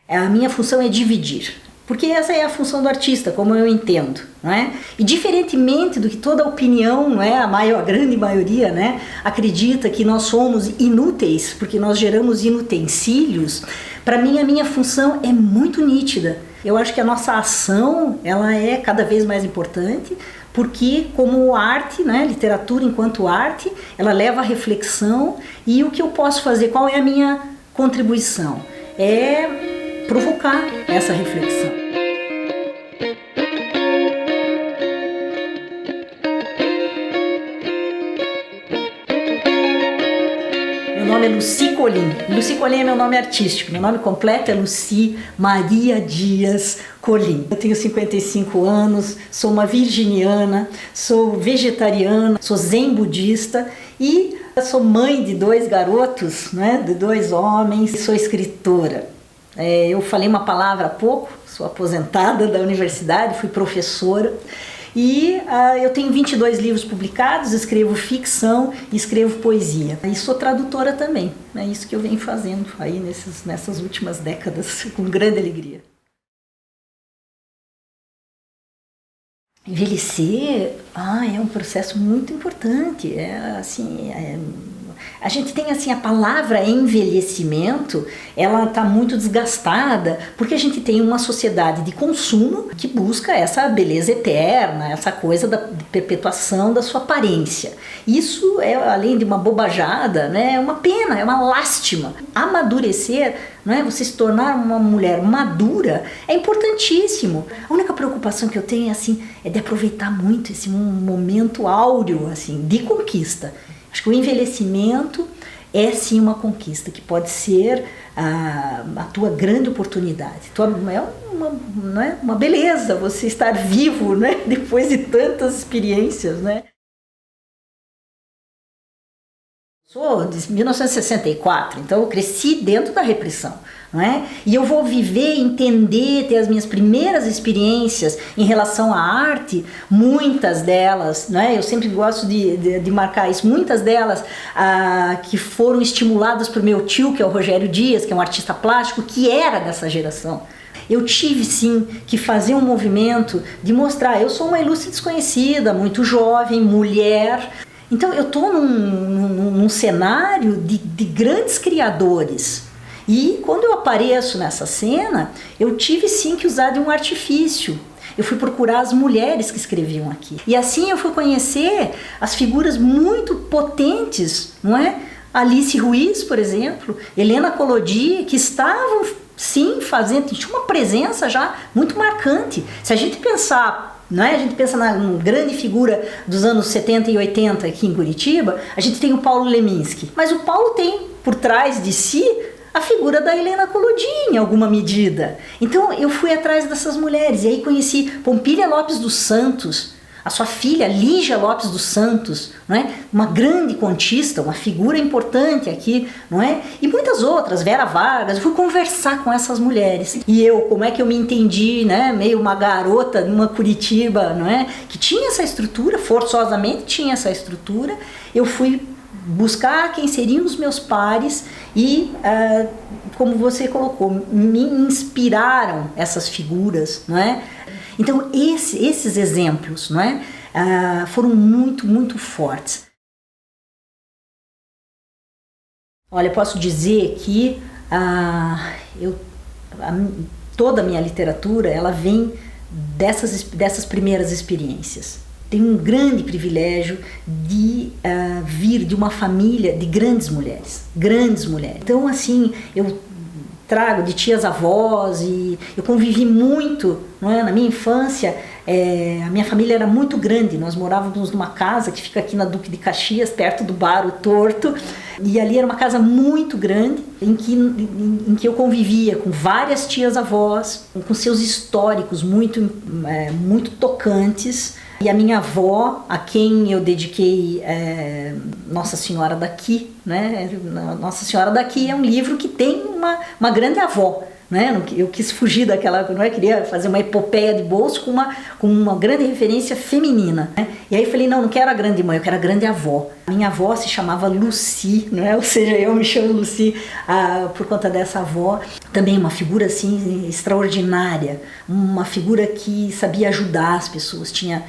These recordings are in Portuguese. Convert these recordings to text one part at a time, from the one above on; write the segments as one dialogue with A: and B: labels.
A: A minha função é dividir, porque essa é a função do artista, como eu entendo, não é? E diferentemente do que toda opinião, não é, a grande maioria, né, acredita que nós somos inúteis, porque nós geramos inutensílios, para mim a minha função é muito nítida. Eu acho que a nossa ação, ela é cada vez mais importante, porque como arte, né, literatura enquanto arte, ela leva à reflexão, e o que eu posso fazer, qual é a minha contribuição? É provocar essa reflexão. Meu nome é Lucy Colin. Lucy Colin é meu nome artístico. Meu nome completo é Lucy Maria Dias Colin. Eu tenho 55 anos, sou uma virginiana, sou vegetariana, sou zen budista e sou mãe de 2 garotos, né, de 2 homens, sou escritora. Eu falei uma palavra há pouco, sou aposentada da universidade, fui professora e eu tenho 22 livros publicados, escrevo ficção e escrevo poesia. E sou tradutora também, é isso que eu venho fazendo aí nessas últimas décadas, com grande alegria. Envelhecer, é um processo muito importante, a gente tem assim, a palavra envelhecimento, ela está muito desgastada, porque a gente tem uma sociedade de consumo que busca essa beleza eterna, essa coisa da perpetuação da sua aparência. Isso é, além de uma bobajada, né, é uma pena, é uma lástima. Amadurecer, não é? Você se tornar uma mulher madura é importantíssimo. A única preocupação que eu tenho é de aproveitar muito esse momento áureo de conquista. Acho que o envelhecimento é sim uma conquista, que pode ser a tua grande oportunidade. Não é uma beleza você estar vivo, né? Depois de tantas experiências, né? Sou de 1964, então eu cresci dentro da repressão, não é? E eu vou viver, entender, ter as minhas primeiras experiências em relação à arte, muitas delas, não é? Eu sempre gosto de marcar isso, muitas delas que foram estimuladas por meu tio, que é o Rogério Dias, que é um artista plástico, que era dessa geração. Eu tive sim que fazer um movimento de mostrar, eu sou uma ilustre desconhecida, muito jovem, mulher. Então eu estou num cenário de grandes criadores, e quando eu apareço nessa cena, eu tive sim que usar de um artifício. Eu fui procurar as mulheres que escreviam aqui, e assim eu fui conhecer as figuras muito potentes, não é? Alice Ruiz, por exemplo, Helena Collodi, que estavam sim fazendo, tinha uma presença já muito marcante. Se a gente pensar, não é? A gente pensa na grande figura dos anos 70 e 80 aqui em Curitiba, a gente tem o Paulo Leminski, mas o Paulo tem por trás de si a figura da Helena Collodi em alguma medida. Então eu fui atrás dessas mulheres e aí conheci Pompília Lopes dos Santos, a sua filha Lígia Lopes dos Santos, não é? Uma grande contista, uma figura importante aqui, não é? E muitas outras, Vera Vargas. Eu fui conversar com essas mulheres. E eu, como é que eu me entendi, né? Meio uma garota numa Curitiba, não é? Que tinha essa estrutura, forçosamente tinha essa estrutura. Eu fui buscar quem seriam os meus pares e, como você colocou, me inspiraram essas figuras, não é? Então esses exemplos, não é? Foram muito, muito fortes. Olha, eu posso dizer que toda a minha literatura ela vem dessas primeiras experiências. Tenho um grande privilégio de vir de uma família de grandes mulheres. Então, assim, eu trago de tias-avós e eu convivi muito, não é? Na minha infância, a minha família era muito grande, nós morávamos numa casa que fica aqui na Duque de Caxias, perto do Bar O Torto, e ali era uma casa muito grande, em que eu convivia com várias tias-avós, com seus históricos muito tocantes. E a minha avó, a quem eu dediquei Nossa Senhora daqui, né? Nossa Senhora daqui é um livro que tem uma grande avó, né? Eu quis fugir daquela, não é? Queria fazer uma epopeia de bolso com uma grande referência feminina, né? E aí eu falei, não quero a grande mãe, eu quero a grande avó. Minha avó se chamava Lucy, não é? Ou seja, eu me chamo Lucy por conta dessa avó. Também uma figura assim extraordinária, uma figura que sabia ajudar as pessoas, tinha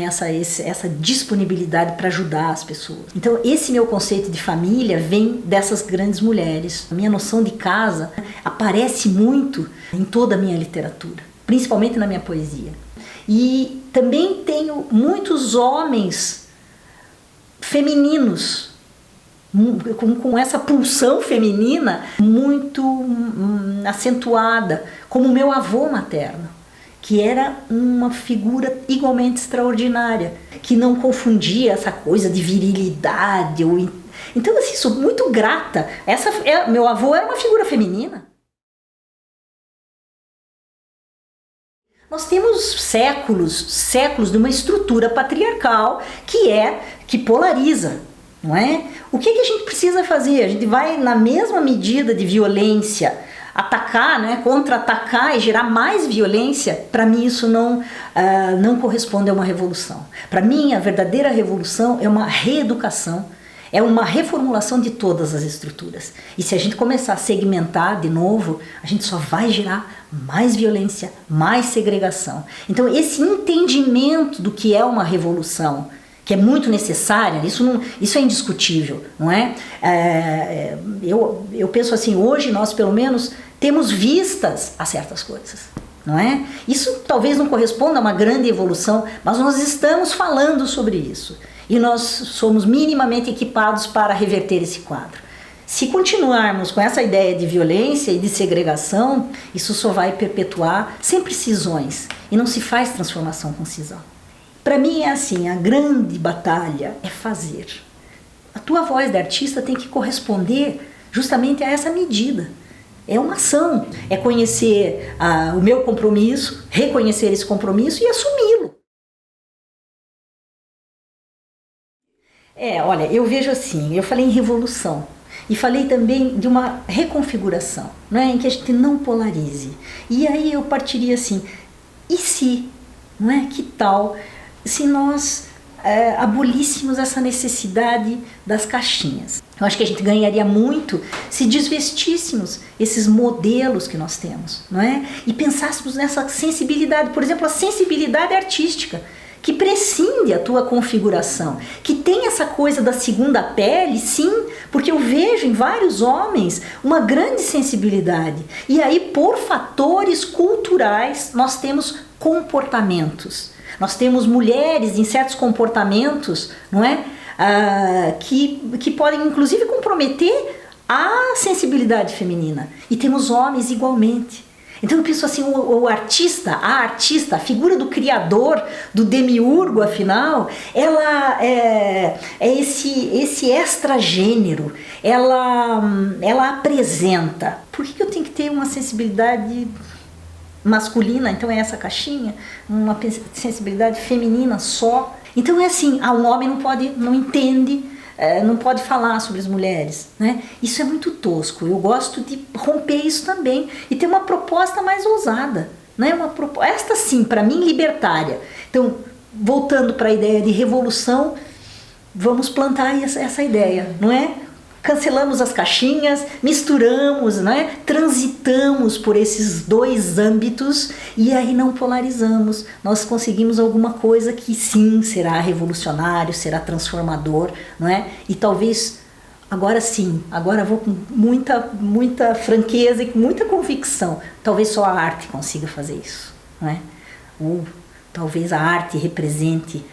A: essa disponibilidade para ajudar as pessoas. Então esse meu conceito de família vem dessas grandes mulheres. A minha noção de casa aparece muito em toda a minha literatura, principalmente na minha poesia. E também tenho muitos homens femininos, com essa pulsão feminina muito acentuada, como o meu avô materno, que era uma figura igualmente extraordinária, que não confundia essa coisa de virilidade. Então, assim, sou muito grata. Meu avô era uma figura feminina. Nós temos séculos de uma estrutura patriarcal que polariza, não é? O que a gente precisa fazer? A gente vai, na mesma medida de violência, atacar, né, contra-atacar e gerar mais violência? Para mim isso não corresponde a uma revolução. Para mim a verdadeira revolução é uma reeducação, é uma reformulação de todas as estruturas. E se a gente começar a segmentar de novo, a gente só vai gerar mais violência, mais segregação. Então esse entendimento do que é uma revolução, que é muito necessária, isso é indiscutível, não é? Eu penso assim, hoje nós pelo menos temos vistas a certas coisas, não é? Isso talvez não corresponda a uma grande evolução, mas nós estamos falando sobre isso. E nós somos minimamente equipados para reverter esse quadro. Se continuarmos com essa ideia de violência e de segregação, isso só vai perpetuar sempre cisões. E não se faz transformação com cisão. Para mim é assim, a grande batalha é fazer. A tua voz de artista tem que corresponder justamente a essa medida. É uma ação, é conhecer o meu compromisso, reconhecer esse compromisso e assumi-lo. Olha, eu vejo assim, eu falei em revolução e falei também de uma reconfiguração, não é? Em que a gente não polarize. E aí eu partiria assim, e se, não é? Que tal se nós abolíssemos essa necessidade das caixinhas? Eu acho que a gente ganharia muito se desvestíssemos esses modelos que nós temos, não é? E pensássemos nessa sensibilidade, por exemplo, a sensibilidade artística, que prescinde a tua configuração, que tem essa coisa da segunda pele, sim, porque eu vejo em vários homens uma grande sensibilidade. E aí, por fatores culturais, nós temos comportamentos. Nós temos mulheres em certos comportamentos, não é? Que podem, inclusive, comprometer a sensibilidade feminina. E temos homens igualmente. Então eu penso assim, o artista, a figura do criador, do demiurgo, afinal, ela é esse extragênero, ela apresenta. Por que eu tenho que ter uma sensibilidade masculina? Então é essa caixinha, uma sensibilidade feminina só. Então é assim, um homem não entende, não pode falar sobre as mulheres, né? Isso é muito tosco. Eu gosto de romper isso também e ter uma proposta mais ousada, né? Esta sim, para mim, libertária. Então, voltando para a ideia de revolução, vamos plantar essa ideia, não é? Cancelamos as caixinhas, misturamos, né? Transitamos por esses dois âmbitos e aí não polarizamos. Nós conseguimos alguma coisa que sim será revolucionário, será transformador, não é? E talvez agora sim, agora vou com muita franqueza e com muita convicção. Talvez só a arte consiga fazer isso, não é? Ou talvez a arte represente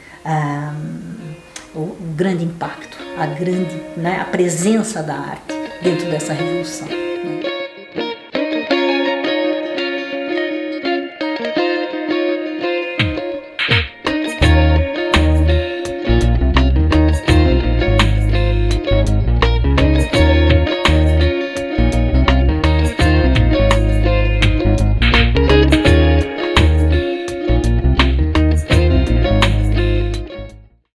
A: o grande impacto, a presença da arte dentro dessa revolução.